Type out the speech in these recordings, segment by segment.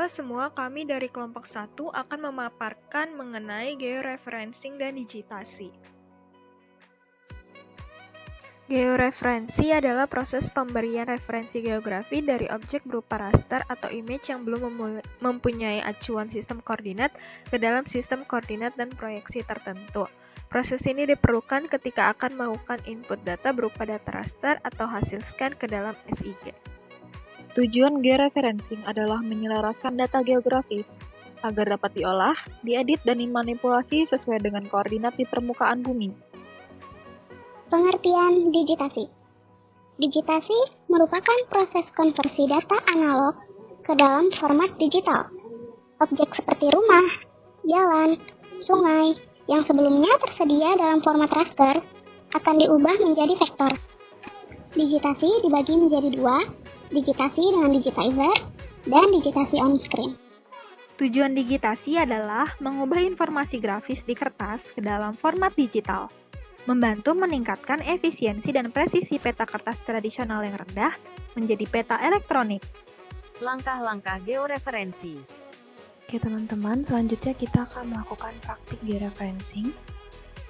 Halo semua, kami dari kelompok 1 akan memaparkan mengenai georeferencing dan digitasi. Georeferensi adalah proses pemberian referensi geografi dari objek berupa raster atau image yang belum mempunyai acuan sistem koordinat ke dalam sistem koordinat dan proyeksi tertentu. Proses ini diperlukan ketika akan melakukan input data berupa data raster atau hasil scan ke dalam SIG. Tujuan georeferencing adalah menyelaraskan data geografis agar dapat diolah, diedit, dan dimanipulasi sesuai dengan koordinat di permukaan bumi. Pengertian digitasi. Digitasi merupakan proses konversi data analog ke dalam format digital. Objek seperti rumah, jalan, sungai yang sebelumnya tersedia dalam format raster akan diubah menjadi vektor. Digitasi dibagi menjadi dua, digitasi dengan digitizer dan digitasi on-screen. Tujuan digitasi adalah mengubah informasi grafis di kertas ke dalam format digital, membantu meningkatkan efisiensi dan presisi peta kertas tradisional yang rendah menjadi peta elektronik. Langkah-langkah georeferensi. Oke teman-teman, selanjutnya kita akan melakukan praktik georeferencing.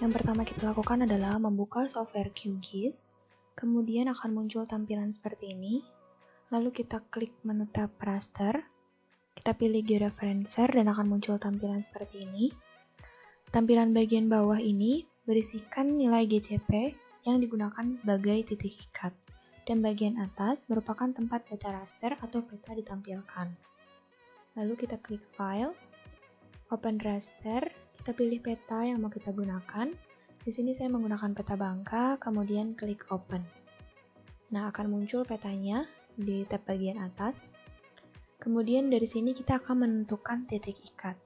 Yang pertama kita lakukan adalah membuka software QGIS, kemudian akan muncul tampilan seperti ini. Lalu kita klik menu tab raster, kita pilih georeferencer dan akan muncul tampilan seperti ini. Tampilan bagian bawah ini berisikan nilai GCP yang digunakan sebagai titik ikat, dan bagian atas merupakan tempat data raster atau peta ditampilkan. Lalu kita klik file, open raster, kita pilih peta yang mau kita gunakan. Di sini saya menggunakan peta Bangka, kemudian klik open. Nah, akan muncul petanya di tab bagian atas. Kemudian dari sini kita akan menentukan titik ikat.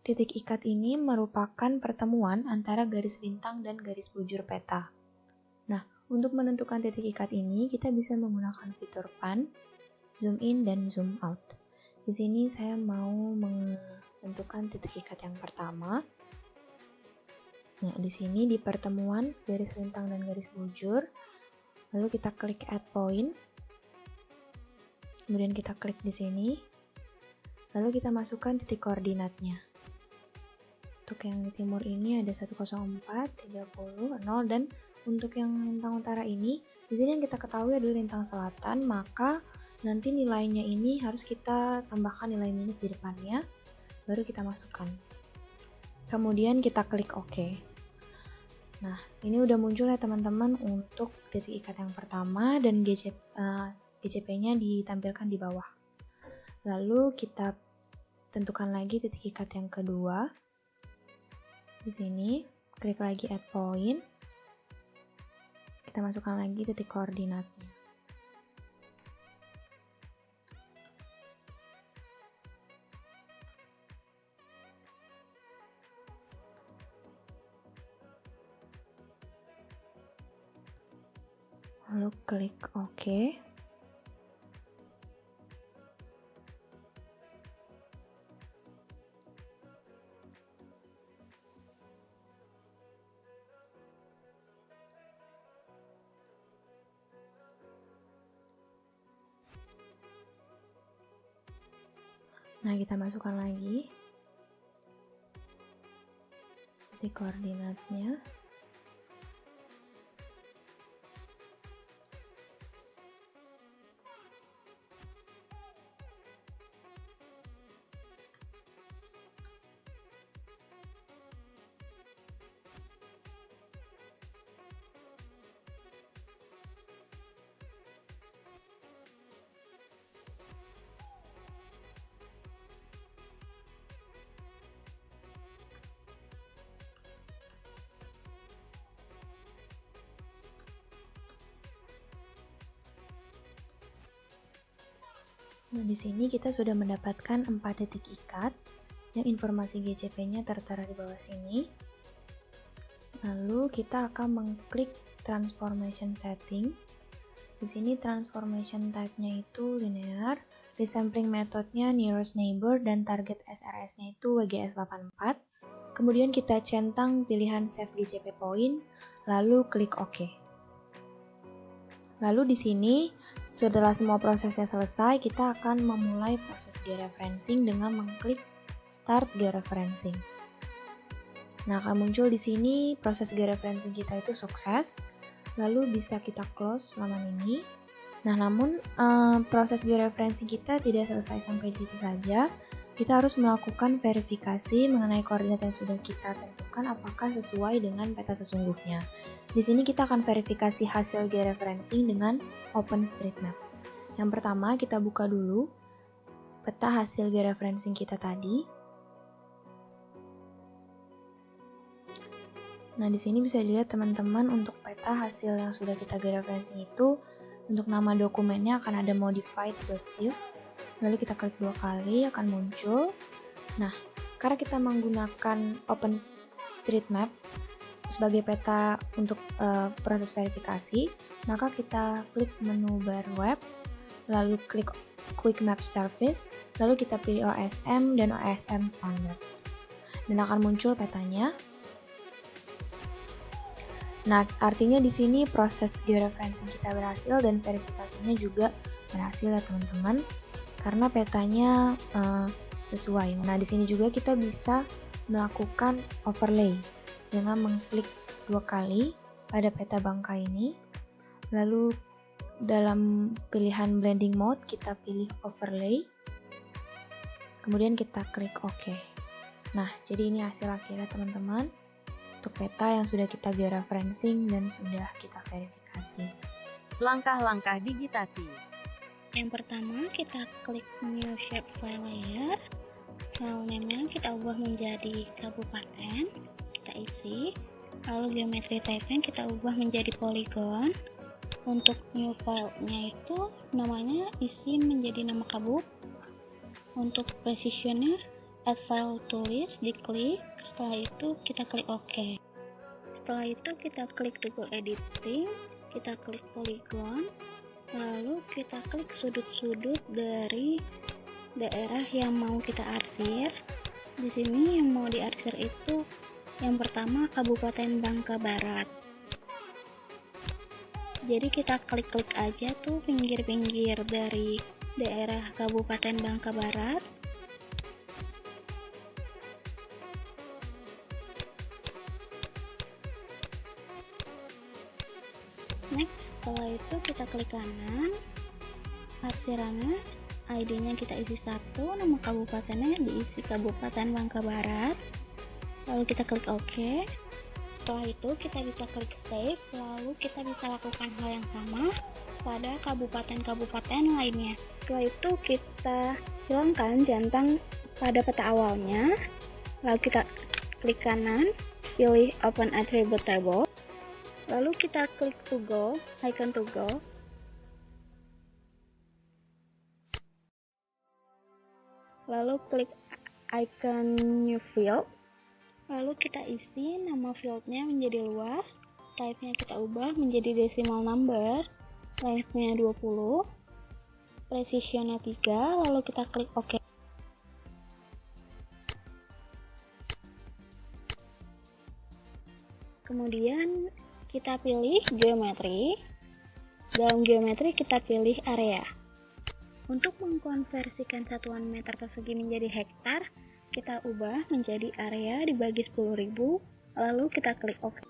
Titik ikat ini merupakan pertemuan antara garis lintang dan garis bujur peta. Nah, untuk menentukan titik ikat ini kita bisa menggunakan fitur pan, zoom in dan zoom out. Di sini saya mau menentukan titik ikat yang pertama. Nah, di sini di pertemuan garis lintang dan garis bujur. Lalu kita klik add point. Kemudian kita klik di sini, lalu kita masukkan titik koordinatnya. Untuk yang di timur ini ada 104, 30, 0, dan untuk yang lintang utara ini, di sini yang kita ketahui adalah lintang selatan, maka nanti nilainya ini harus kita tambahkan nilai minus di depannya, baru kita masukkan. Kemudian kita klik OK. Nah, ini udah muncul ya teman-teman untuk titik ikat yang pertama dan GCP-nya ditampilkan di bawah. Lalu kita tentukan lagi titik ikat yang kedua. Di sini, klik lagi add point. Kita masukkan lagi titik koordinatnya. Lalu klik OK. Nah, kita masukkan lagi titik koordinatnya. Nah, di sini kita sudah mendapatkan 4 titik ikat yang informasi GCP-nya tertera di bawah sini. Lalu kita akan mengklik transformation setting. Di sini transformation type-nya itu linear, resampling metode-nya nearest neighbor, dan target SRS-nya itu WGS84. Kemudian kita centang pilihan save GCP point, lalu klik OK. Lalu di sini setelah semua prosesnya selesai, kita akan memulai proses georeferencing dengan mengklik Start Georeferencing. Nah, akan muncul di sini proses georeferencing kita itu sukses. Lalu bisa kita close selama ini. Nah, namun proses georeferencing kita tidak selesai sampai di situ saja. Kita harus melakukan verifikasi mengenai koordinat yang sudah kita tentukan apakah sesuai dengan peta sesungguhnya. Di sini kita akan verifikasi hasil georeferencing dengan OpenStreetMap. Yang pertama, kita buka dulu peta hasil georeferencing kita tadi. Nah, di sini bisa dilihat teman-teman untuk peta hasil yang sudah kita georeferencing itu, untuk nama dokumennya akan ada modified.tif. Lalu kita klik 2 kali, akan muncul. Nah, karena kita menggunakan OpenStreetMap sebagai peta untuk proses verifikasi, maka kita klik menu bar web, lalu klik Quick Map Service, lalu kita pilih OSM dan OSM standar. Dan akan muncul petanya. Nah, artinya di sini proses georeferencing kita berhasil dan verifikasinya juga berhasil ya teman-teman. Karena petanya sesuai. Nah, di sini juga kita bisa melakukan overlay dengan mengklik 2 kali pada peta bangka ini. Lalu dalam pilihan blending mode kita pilih overlay. Kemudian kita klik OK. Nah, jadi ini hasil akhirnya teman-teman untuk peta yang sudah kita georeferencing dan sudah kita verifikasi. Langkah-langkah digitasi. Yang pertama, kita klik New Shape File Layer. File name-nya kita ubah menjadi kabupaten, kita isi. Lalu geometri type-nya kita ubah menjadi polygon. Untuk new file-nya itu namanya isi menjadi nama kabuk. Untuk precision-nya add file to list, diklik. Setelah itu kita klik OK. Setelah itu kita klik tool editing, kita klik polygon. Lalu kita klik sudut-sudut dari daerah yang mau kita arsir. Di sini yang mau diarsir itu yang pertama Kabupaten Bangka Barat. Jadi kita klik-klik aja tuh pinggir-pinggir dari daerah Kabupaten Bangka Barat. Next, setelah itu kita klik kanan, arsirannya, ID-nya kita isi 1, nama kabupatennya diisi Kabupaten Bangka Barat, lalu kita klik OK. Setelah itu kita bisa klik save, lalu kita bisa lakukan hal yang sama pada kabupaten-kabupaten lainnya. Setelah itu kita hilangkan jantan pada peta awalnya, lalu kita klik kanan, pilih Open Attribute Table. Lalu kita klik to go, icon to go. Lalu klik icon new field. Lalu kita isi nama fieldnya menjadi luas. Type-nya kita ubah menjadi decimal number. Length-nya 20. Precision-nya 3. Lalu kita klik OK. Kemudian kita pilih geometri. Dalam geometri kita pilih area. Untuk mengkonversikan satuan meter persegi menjadi hektar, kita ubah menjadi area dibagi 10.000, lalu kita klik OK.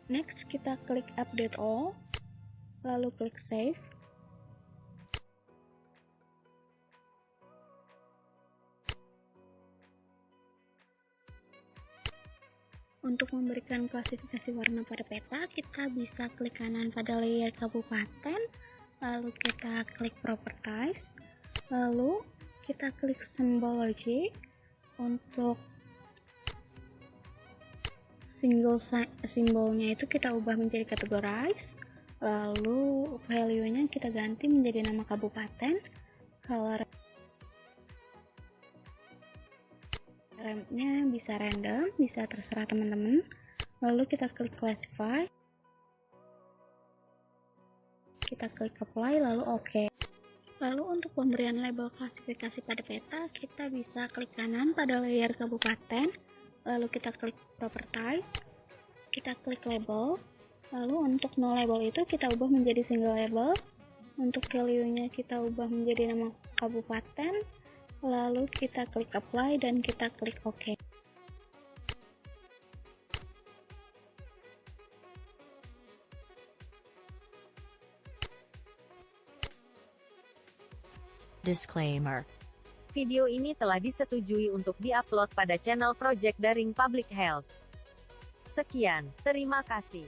Next, kita klik update all, lalu klik save. Untuk memberikan klasifikasi warna pada peta, kita bisa klik kanan pada layer kabupaten, lalu kita klik properties, lalu kita klik symbology. Untuk simbolnya itu kita ubah menjadi categorize, lalu value-nya kita ganti menjadi nama kabupaten, color nya bisa random, bisa terserah teman-teman. Lalu kita klik classify, kita klik apply, lalu OK. Lalu untuk pemberian label klasifikasi pada peta, kita bisa klik kanan pada layer kabupaten, lalu kita klik properties, kita klik label, Lalu untuk no label itu kita ubah menjadi single label. Untuk value-nya kita ubah menjadi nama kabupaten. Lalu kita klik apply dan kita klik OK. Disclaimer. Video ini telah disetujui untuk diupload pada channel Project Daring Public Health. Sekian, terima kasih.